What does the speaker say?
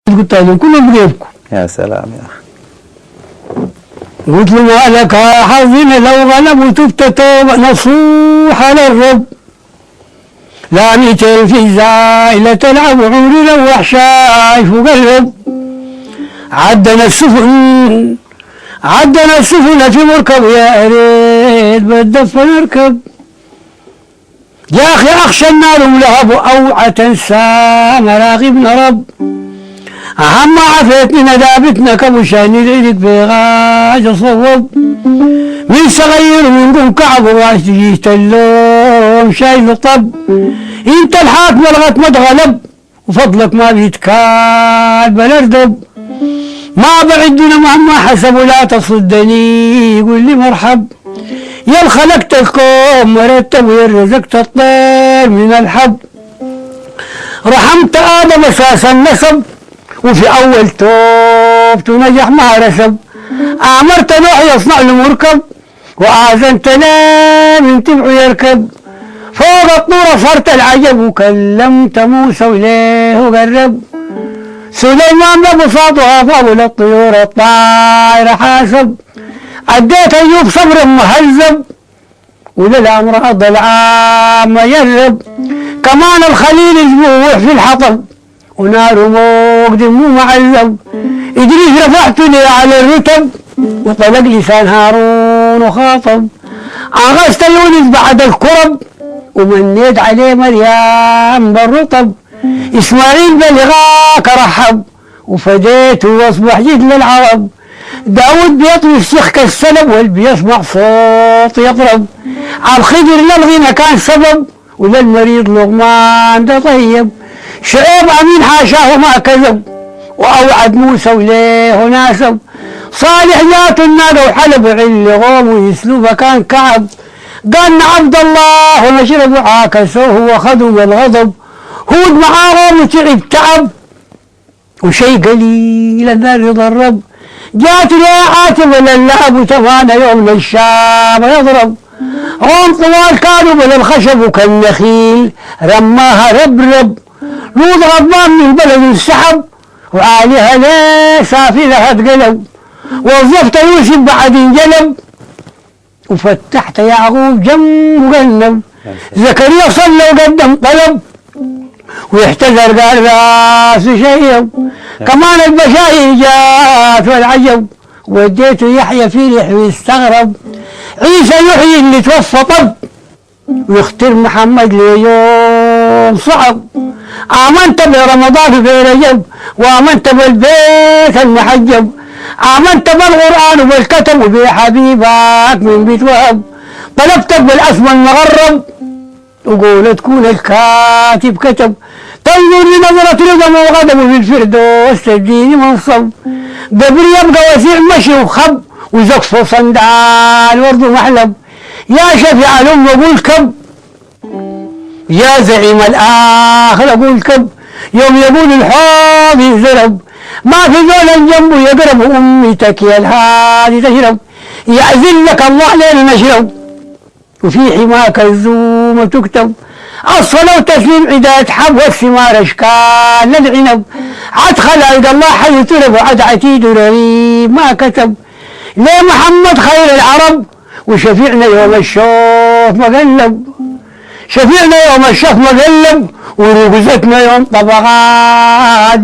قلت لهم كلهم بغيبكم. يا سلام يا أخي. قلت له ما لك حظنا لو غلبوا تبت توبة نصوح للرب لا ميتين في الزائلة تلعب عمري لو وحشاي فوق الرب عدنا السفن في مركب يا ريت بالدفة نركب يا أخي أخشى النار ولهب أوعى تنسى مراغبنا رب أهم عفيتني ندابتنا كبشاني ليلك بغاج صوب من صغير من قم كعب واشتجي تلوم شايف طب انت الحاكم لغت ما تغلب وفضلك ما بيتكال بلردب ما بعدنا مهما حسبوا لا تصدني يقول لي مرحب يا خلقت الكون مرتب ويا رزقت الطير من الحب رحمت آدم أساس النسب وفي أول توبت ونجح ما رسب أمرت نوح يصنع له مركب وآذنت نام ينتبع يركب فوق الطور صرت العجب وكلمت موسى وليه قرب سليمان ببساطها فاول الطيور الطايرة حاسب أديت أيوب صبر مهذب وللأمراض العامة يرب كمان الخليل يجبوح في الحطب ونار مقدم مو معذب إدريس رفعت لي على الرتب وطلق لسان هارون وخاطب أغسط يونس بعد الكرب ومنيت عليه مريم بالرطب إسماعيل بلغاك رحب وفديته واصبح جد للعرب داود بيطوي الشيخ كالسلب والبيسمع صوت يطرب عالخضر للغنى كان سبب وللمريض لغمان ده طيب شعيب أمين حاشاه ما كذب وأوعد موسى وليه ناسب صالح جات النادى وحلب علي غوم ويسلوبه كان كعب قال عبد الله ونشرب عاكسوه وخذوا بالغضب هود معاه وتعب تعب وشي قليل النار يضرب جات لي عاتب للعب وتفانى يوم للشام يضرب هم طوال كانوا بالخشب وكالنخيل رماها رب لوط غضبان من البلد انسحب وعليها ليه سافلها اتقلب وظفت يوسف بعد انجلب وفتحت يعقوب جنب وقلب زكريا صلى وقدم طلب ويحتذر قال راسه شيب كمان البشاير جات والعجب وديته يحيى في ريح ويستغرب عيسى يحيي اللي توفى طب ويختار محمد ليوم صعب آمنت برمضان في رجب وآمنت بالبيت المحجب آمنت بالقرآن وبالكتب وبحبيبك من بيت وهب طلبتك بالأسمى المغرب وقول تكون الكاتب كتب تنظر لنظرة رضا وغضب في الفردوس تديني منصب قبري يبقى وسيع مشي وخب وزقصه صندال برضه محلب يا شفيع الأم أقول كب يا زعيم الآخر أقول كب يوم يقول الحوض ينزرب ما في زول جنبه يقرب أمتك يا الهادي تشرب يعزل لك الله ليل نشرب وفي حماك الزوم تكتب الصلاة وتسليم عداية حب والثمار أشكال للعنب عد خلائق الله حي ترب وعد عتيد رهيب ما كتب ليه محمد خير العرب وشفيعنا يوم الشوف مقلب شفيعنا يوم الشوف مقلب ورقزتنا يوم طبقات